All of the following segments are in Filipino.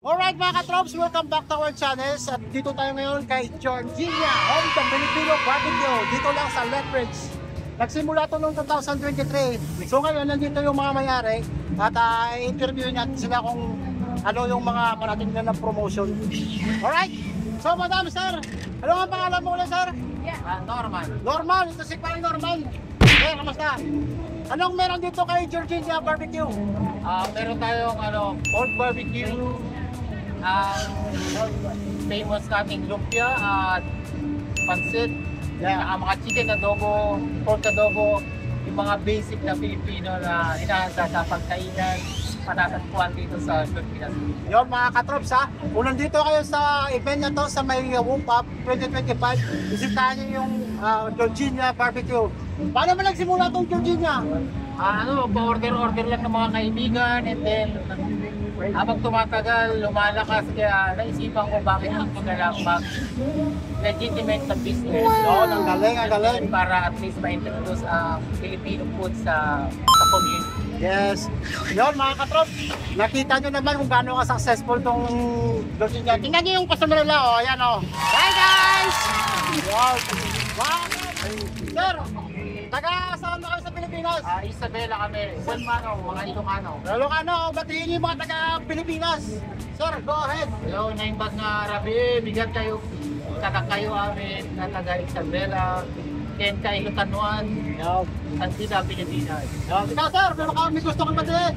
Alright mga katrops, welcome back to our channels. At dito tayo ngayon kay Georgina, home ng Filipino barbecue. Dito lang sa Lethbridge. Nagsimula to noong 2023. So ngayon, nandito yung mga mayari. At interview natin sila kung ano yung mga parating na promotion. Alright, so madam, sir, ano ang pangalan mo ulit, sir? Norman. Norman, ito si Parang Norman. Eh, kamusta? Anong meron dito kay Georgina Barbecue? Meron tayong pork barbecue, famous nating lumpia at pansit, mga chicken adobo, pork adobo, yung mga basic na Filipino na hinahanda sa pagkainan, patatagpuan dito sa Pilipinas. Yon mga katrops ha, kung nandito kayo sa event na to sa may Wumpa 2025, bisitahan nyo yung Georgina Barbecue. Paano ba nagsimula itong Georgina? Pa-order lang ng mga kaibigan, and then habang tumatagal, lumalakas, kaya naisipan ko bakit hindi na lang mag-legitimate na business. Ang galing, ang galing. Para at least ma-introduce ang Filipino food sa community. Yes. Yon mga katrops, nakita nyo naman kung gaano ka-successful itong Georgina. Tingnan nyo yung customer nila, o. Ayan, o. Hi guys! Wow. Wow. Sir, taga-saan na kayo sa Pilipinas? Isabela kami, San Mano, mga Ilocano. Ilocano, batiin yung mga taga-Pilipinas. Sir, go ahead. Hello, naimbag na Rabi, bigat kayo, kayo amin, na taga Isabela, then kay Ilocanoan, at sila Pilipinas. Ikaw sir, pero may gusto kang batiin.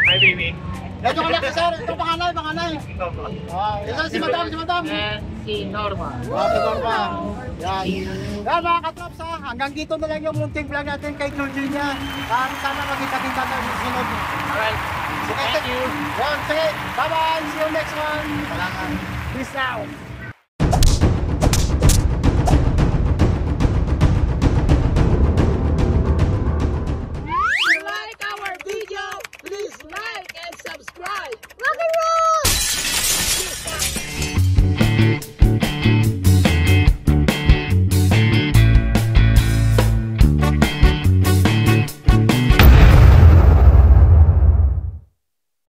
Hi baby. Medyo kalaki sir, ito panganay. Ito si madam. And si Norma. Si Norma. Yan mga katrops ha, hanggang dito na lang yung munting vlog natin kay Georgina. Sana magkita-kita tayo sa sunod. Alright. Sige, Thank you. Sige, bye-bye. See you next one. Salamat. Peace out.